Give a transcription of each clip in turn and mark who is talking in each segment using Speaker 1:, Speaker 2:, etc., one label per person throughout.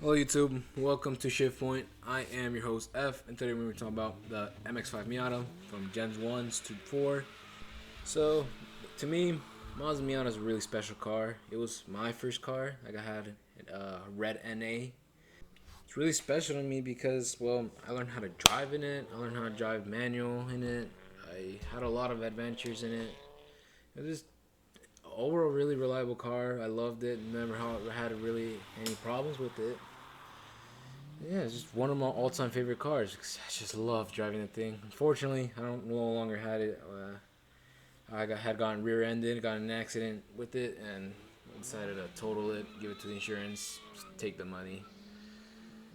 Speaker 1: Hello YouTube, welcome to Shift Point. I am your host F, and today we're going to talk about the MX-5 Miata from Gens 1 to 4. So, to me, Mazda Miata is a really special car. It was my first car. Like I had a red NA. It's really special to me because, well, I learned how to drive in it. I learned how to drive manual in it. I had a lot of adventures in it. It was just overall really reliable car. I loved it. Never had really any problems with it. Yeah, it's just one of my all-time favorite cars. 'Cause I just love driving the thing. Unfortunately, I don't no longer had it. Had gotten rear-ended, got in an accident with it, and decided to total it, give it to the insurance, just take the money.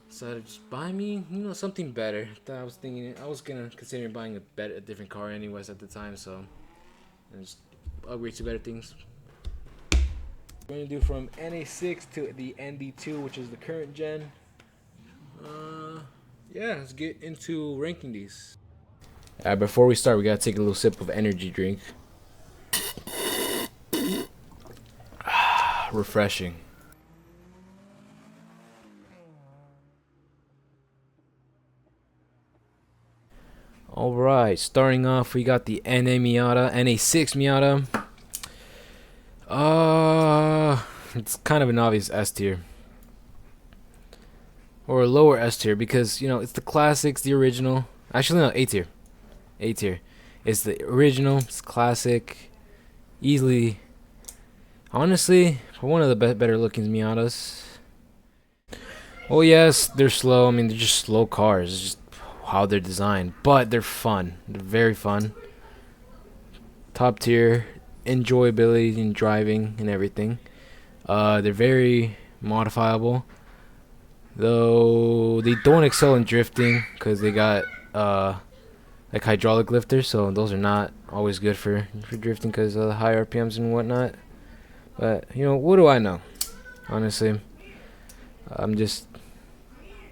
Speaker 1: Decided to just buy me, something better. I was thinking I was gonna consider buying a different car anyways at the time, so and just upgrade to better things. We're gonna do from NA6 to the ND2, which is the current gen. Uh, yeah, let's get into ranking these. Before we start, we gotta take a little sip of energy drink. Refreshing. All right, starting off, we got the NA Miata, NA6 Miata. It's kind of an obvious S tier or a lower S tier because it's the classics, the original. Actually, no, A tier. A tier. It's the original. It's classic. Easily, honestly, one of the better looking Miatas. Well, yes, they're slow. I mean, they're just slow cars. It's just how they're designed, but they're fun. They're very fun. Top tier enjoyability in driving and everything. They're very modifiable, though they don't excel in drifting because they got like hydraulic lifters, so those are not always good for drifting because of the high RPMs and whatnot. But what do I know? Honestly, I'm just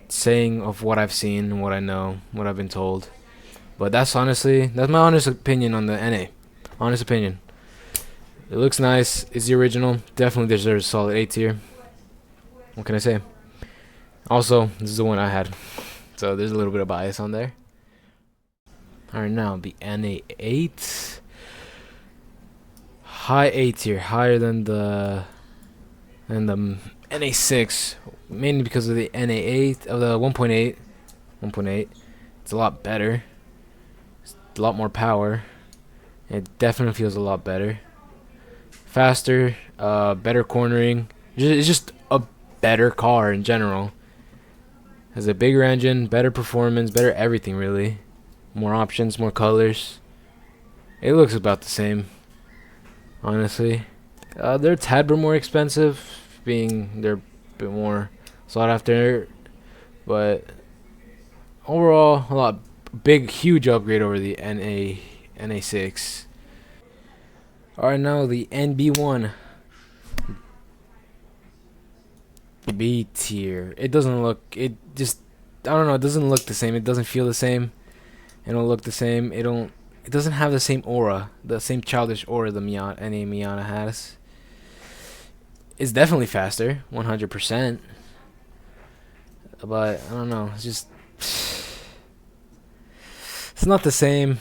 Speaker 1: saying of what I've seen and what I know, what I've been told. But that's my honest opinion on the NA. Honest opinion. It looks nice. It's the original. Definitely deserves a solid A tier. What can I say? Also, this is the one I had, so there's a little bit of bias on there. All right, now the NA8, high A tier, higher than the NA6, mainly because of the NA8 of the 1.8. 1.8. It's a lot better. It's a lot more power. It definitely feels a lot better. Faster, better cornering. It's just a better car in general. Has a bigger engine, better performance, better everything really. More options, more colors. It looks about the same, honestly. They're a tad bit more expensive, being they're a bit more sought after, but overall, a lot big, huge upgrade over the NA6. All right, now the NB1 B tier. It doesn't look. It just. I don't know. It doesn't look the same. It doesn't feel the same. It don't look the same. It don't. It doesn't have the same aura, the same childish aura the Miata, NA Miata has. It's definitely faster, 100%. But I don't know. It's just. It's not the same. It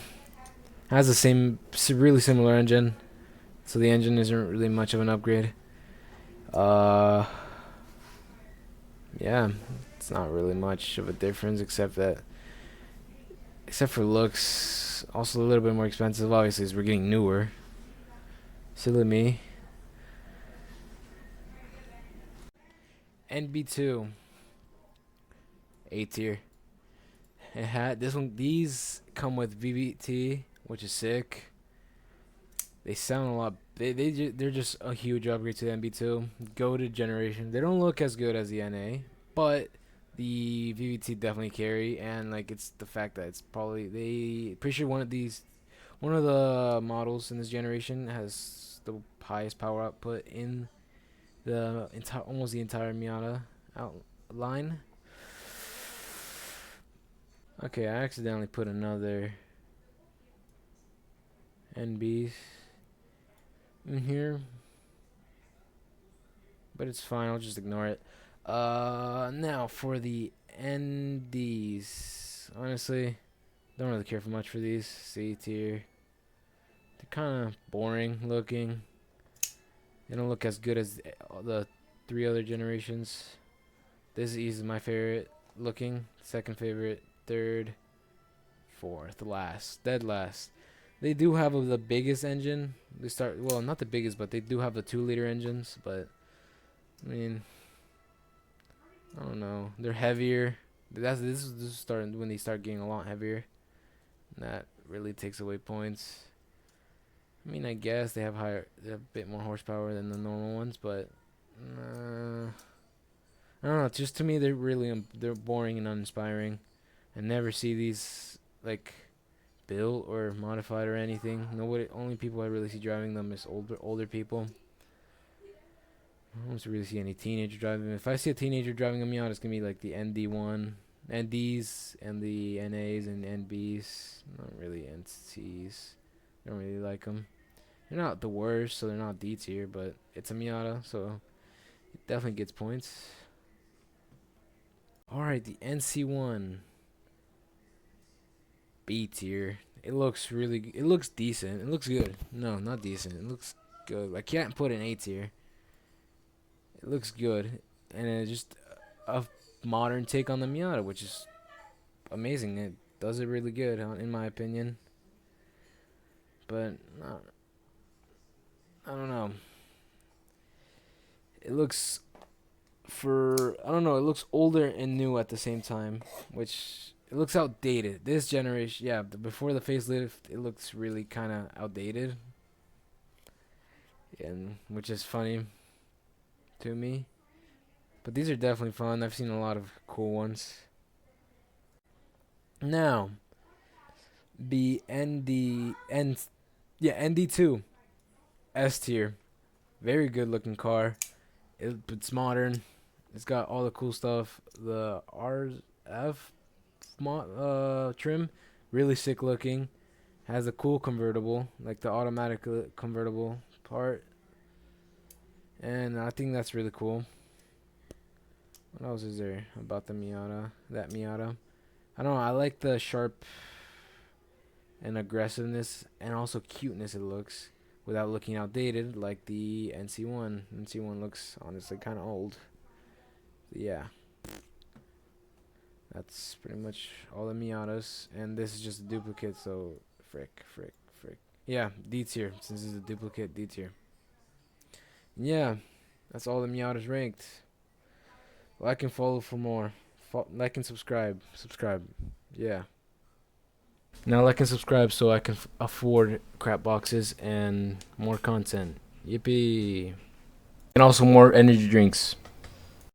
Speaker 1: has the same, really similar engine, so the engine isn't really much of an upgrade. Uh, yeah, it's not really much of a difference except for looks. Also a little bit more expensive, obviously, as we're getting newer. Silly me. NB2, A tier. It had this one. These come with VVT, which is sick. They sound a lot. They're just a huge upgrade to the NB2. Go to generation. They don't look as good as the NA, but the VVT definitely carry. And like it's the fact that it's probably they pretty sure one of the models in this generation has the highest power output in the entire almost the entire Miata line. Okay, I accidentally put another NB in here, but it's fine. I'll just ignore it. Now for the NDs. Honestly, don't really care for much for these. C tier. They're kind of boring looking. They don't look as good as the three other generations. This is my favorite looking. Second favorite. Third. Fourth. Last. Dead last. They do have the biggest engine. They start, well, not the biggest, but they do have the 2-liter engines. But I mean, I don't know. They're heavier. This is starting when they start getting a lot heavier. And that really takes away points. I mean, I guess they have a bit more horsepower than the normal ones, but I don't know. Just to me, they're boring and uninspiring. I never see these like built or modified or anything. Nobody, only people I really see driving them is older people. I don't really see any teenager driving. If I see a teenager driving a Miata, it's gonna be like the ND1, NDs, and the NAs and NBs. Not really NCs. Don't really like them. They're not the worst, so they're not D tier, but it's a Miata, so it definitely gets points. Alright, the NC1. B tier. It looks decent. It looks good. No, not decent. It looks good. I can't put an A tier. It looks good, and it's just a modern take on the Miata, which is amazing. It does it really good, in my opinion. But I don't know. It looks I don't know. It looks older and new at the same time, which it looks outdated. This generation, yeah, before the facelift, it looks really kind of outdated, and which is funny to me. But these are definitely fun. I've seen a lot of cool ones. Now, the ND2 S tier, very good looking car. It's modern. It's got all the cool stuff. The RF trim, really sick looking. Has a cool convertible, like the automatic convertible part, and I think that's really cool. What else is there about the Miata? That Miata, I don't know. I like the sharp and aggressiveness, and also cuteness it looks, without looking outdated like the NC1. NC1 looks honestly kind of old. Yeah, that's pretty much all the Miatas, and this is just a duplicate, so frick. Yeah, D tier, since this is a duplicate. D tier. Yeah, that's all the Miatas ranked. Like and follow for more. Like and subscribe. Yeah. Now like and subscribe so I can afford crap boxes and more content. Yippee! And also more energy drinks.